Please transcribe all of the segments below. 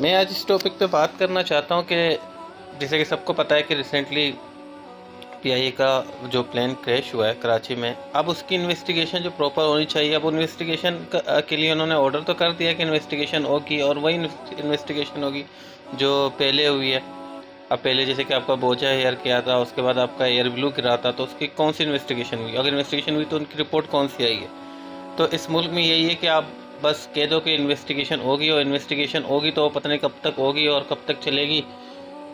मैं आज इस टॉपिक पे बात करना चाहता हूँ कि जैसे कि सबको पता है कि रिसेंटली पीआईए का जो प्लेन क्रैश हुआ है कराची में, अब उसकी इन्वेस्टिगेशन जो प्रॉपर होनी चाहिए, अब इन्वेस्टिगेशन के लिए उन्होंने ऑर्डर तो कर दिया कि इन्वेस्टिगेशन होगी और वही इन्वेस्टिगेशन होगी जो पहले हुई है। अब पहले जैसे कि आपका बोझा एयर किया था, उसके बाद आपका एयर ब्लू गिरा था, तो उसकी कौन सी इन्वेस्टिगेशन हुई? अगर इन्वेस्टिगेशन हुई तो उनकी रिपोर्ट कौन सी आई है? तो इस मुल्क में यही है कि आप बस कह दो कि इन्वेस्टिगेशन होगी, और इन्वेस्टिगेशन होगी तो पता नहीं कब तक होगी और कब तक चलेगी,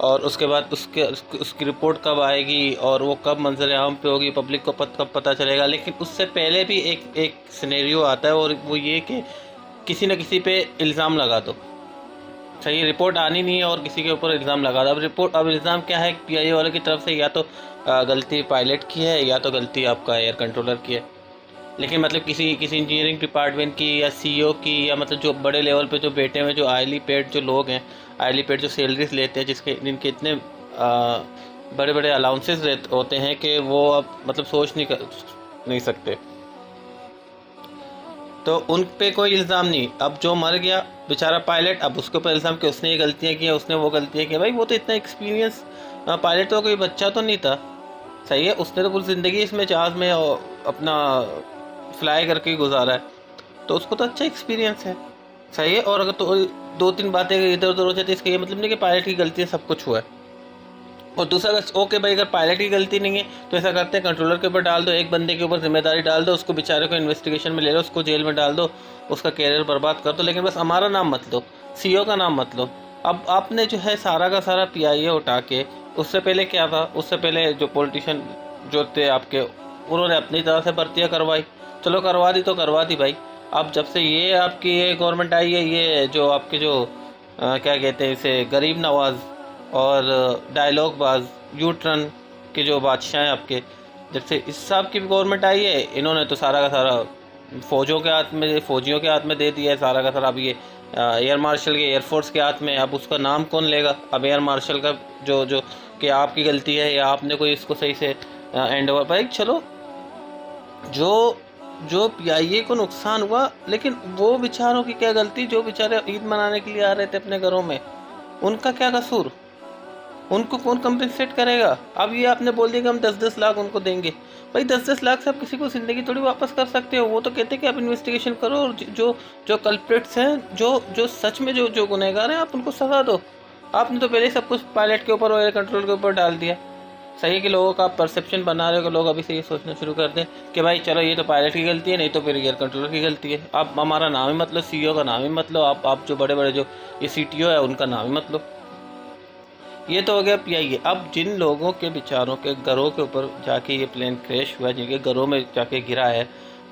और उसके बाद उसकी रिपोर्ट कब आएगी और वो कब मंजर आम पे होगी, पब्लिक को कब पता चलेगा। लेकिन उससे पहले भी एक एक सिनेरियो आता है, और वो ये कि किसी न किसी पे इल्ज़ाम लगा दो। सही, रिपोर्ट आनी नहीं है और किसी के ऊपर इल्ज़ाम लगा दो। अब इल्ज़ाम क्या है पीआईए वाले की तरफ से? या तो गलती पायलट की है, या तो गलती आपका एयर कंट्रोलर की है। लेकिन मतलब किसी इंजीनियरिंग डिपार्टमेंट की या सीईओ की, या मतलब जो बड़े लेवल पे जो बैठे हुए जो आईली पेड जो लोग हैं, आईली पेड जो सैलरीज लेते हैं, जिनके इतने बड़े बड़े अलाउंसेस होते हैं कि वो अब मतलब सोच नहीं सकते, तो उन पे कोई इल्ज़ाम नहीं। अब जो मर गया बेचारा पायलट, अब उसके ऊपर इल्ज़ाम कि उसने ये गलतियाँ की, उसने वो गलतियाँ की। भाई वो तो इतना एक्सपीरियंस पायलट तो कोई बच्चा तो नहीं था। सही है, उसने तो पूरी ज़िंदगी इसमें जहाज़ में अपना फ्लाई करके गुजारा है, तो उसको तो अच्छा एक्सपीरियंस है। सही है, और अगर तो दो तीन बातें इधर उधर हो जाती है, इसका ये मतलब नहीं कि पायलट की गलती है सब कुछ हुआ है। और दूसरा, अगर ओके भाई अगर पायलट की गलती नहीं है तो ऐसा करते हैं कंट्रोलर के ऊपर डाल दो, एक बंदे के ऊपर जिम्मेदारी डाल दो, उसको बेचारे को इन्वेस्टिगेशन में ले लो, उसको जेल में डाल दो, उसका कैरियर बर्बाद कर दो, लेकिन बस हमारा नाम मत लो, सीईओ का नाम मत लो। अब आपने जो है सारा का सारा पीआईए उठा के, उससे पहले क्या था, उससे पहले जो पॉलिटिशियन जो थे आपके, उन्होंने अपनी तरह से भर्तियाँ करवाई। चलो करवा दी तो करवा दी भाई। अब जब से ये आपकी ये गवर्नमेंट आई है, ये जो आपके जो क्या कहते हैं इसे, गरीब नवाज और डायलॉग बाज, यू टर्न के जो बादशाह हैं आपके, जब से इस साहब की भी गवर्नमेंट आई है, इन्होंने तो सारा का सारा फौजियों के हाथ में दे दिया है सारा का सारा। अब ये एयर मार्शल के, एयरफोर्स के हाथ में। अब उसका नाम कौन लेगा? अब एयर मार्शल का जो जो कि आपकी गलती है या आपने कोई इसको सही से एंड ओवर। भाई चलो, जो जो पीआईए को नुकसान हुआ, लेकिन वो बेचारों की क्या गलती जो बेचारे ईद मनाने के लिए आ रहे थे अपने घरों में, उनका क्या कसूर? उनको कौन कंपनसेट करेगा? अब ये आपने बोल दिया कि हम 10-10 लाख उनको देंगे। भाई 10-10 लाख से आप किसी को ज़िंदगी थोड़ी वापस कर सकते हो। वो तो कहते हैं कि आप इन्वेस्टिगेशन करो, और जो जो कल्प्रिट्स हैं, जो जो सच में जो जो गुनहगार हैं, आप उनको सजा दो। आपने तो पहले ही सब कुछ पायलट के ऊपर और एयर कंट्रोल के ऊपर डाल दिया। सही है कि लोगों का आप परसेप्शन बना रहे हो कि लोग अभी से ये सोचना शुरू कर दें कि भाई चलो ये तो पायलट की गलती है, नहीं तो फिर एयर कंट्रोलर की गलती है। आप हमारा नाम ही मत लो, सीईओ का नाम ही मत लो, आप जो बड़े बड़े जो ये सीटीओ है उनका नाम ही मत लो। ये तो हो गया पीआईए। अब जिन लोगों के बेचारों के घरों के ऊपर जाके ये प्लेन क्रैश हुआ, जिनके घरों में जाके गिरा है,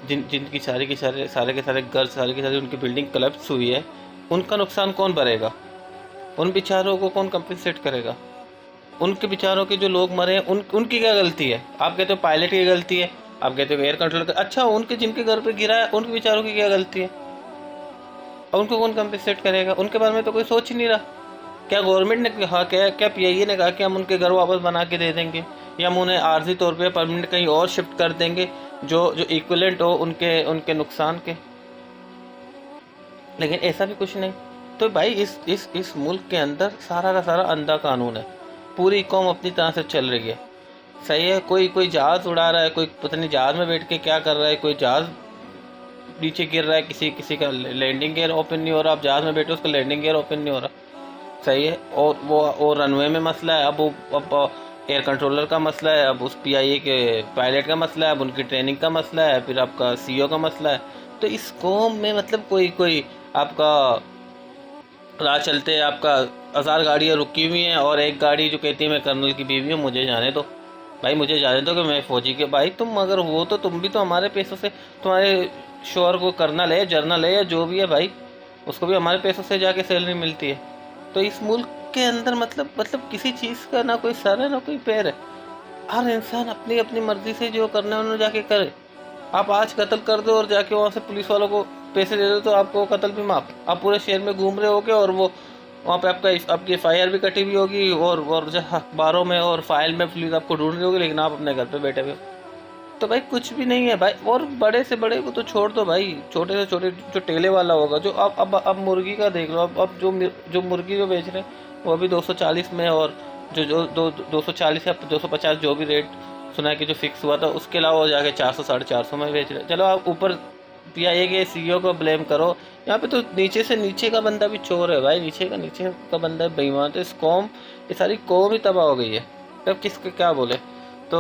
जिनकी सारे के सारे घर, सारे की सारी उनकी बिल्डिंग कलेप्स हुई है, उनका नुकसान कौन भरेगा? उन बेचारों को कौन कंपनसेट करेगा? उनके बेचारों के जो लोग मरे हैं, उनकी क्या गलती है? आप कहते हो पायलट की गलती है, आप कहते हो एयर कंट्रोल का। अच्छा, उनके जिनके घर पे गिरा है उनके बेचारों की क्या गलती है? और उनको कौन कंपनसेट करेगा? उनके बारे में तो कोई सोच ही नहीं रहा। क्या गवर्नमेंट ने कहा, क्या पीआईए ने कहा कि हम उनके घर वापस बना के दे देंगे, या हम उन्हें आर्जी तौर पे परमानेंट कहीं और शिफ्ट कर देंगे जो जो इक्विवेलेंट हो उनके उनके नुकसान के? लेकिन ऐसा भी कुछ नहीं। तो भाई इस मुल्क के अंदर सारा का सारा अंधा कानून है। पूरी कौम अपनी तरह से चल रही है। सही है, कोई जहाज़ उड़ा रहा है, कोई पता नहीं जहाज़ में बैठ के क्या कर रहा है, कोई जहाज़ नीचे गिर रहा है, किसी किसी का लैंडिंग गियर ओपन नहीं हो रहा। आप जहाज़ में बैठे उसका लैंडिंग गियर ओपन नहीं हो रहा। सही है, और वो और रनवे में मसला है। अब एयर कंट्रोलर का मसला है, अब उस पीआईए के पायलट का मसला है, अब उनकी ट्रेनिंग का मसला है, फिर आपका सीईओ का मसला है। तो इस कौम में मतलब कोई कोई आपका राह चलते आपका 1000 गाड़ियाँ रुकी हुई हैं, और एक गाड़ी जो कहती है मैं कर्नल की बीवी हूँ, मुझे जाने दो। भाई मुझे जाने दो कि मैं फ़ौजी के। भाई तुम अगर वो, तो तुम भी तो हमारे पैसों से, तुम्हारे शोहर को कर्नल है, जर्नल है, या जो भी है भाई, उसको भी हमारे पैसों से जाके सैलरी मिलती है। तो इस मुल्क के अंदर मतलब किसी चीज़ का ना कोई सर है ना कोई पैर है। हर इंसान अपनी अपनी मर्जी से जो करना है उन्होंने जाके करे। आप आज कत्ल कर दो और जाके वहाँ से पुलिस वालों को पैसे दे दो तो आपको कत्ल भी माफ। आप पूरे शहर में घूम रहे होगे, और वो वहाँ पे आपकी एफआईआर भी कटी हुई होगी, और जो अखबारों में और फाइल में पुलिस आपको ढूंढ रही होगी, लेकिन आप अपने घर पे बैठे हुए हो। तो भाई कुछ भी नहीं है भाई। और बड़े से बड़े को तो छोड़ दो भाई, छोटे से छोटे जो ठेले वाला होगा, जो अब मुर्गी का देख लो, अब जो मुर्गी जो बेच रहे हैं वो अभी 240 में, और जो जो 240 या 250 जो भी रेट सुना है कि जो फिक्स हुआ था, उसके अलावा वो जाके 400 450 में बेच रहे हैं। चलो आप ऊपर या ये सीईओ को ब्लेम करो, यहाँ पे तो नीचे से नीचे का बंदा भी चोर है भाई, नीचे का बंदा बेईमान। तो इस कौम, ये सारी कौम ही तबाह हो गई है, तब किसके क्या बोले। तो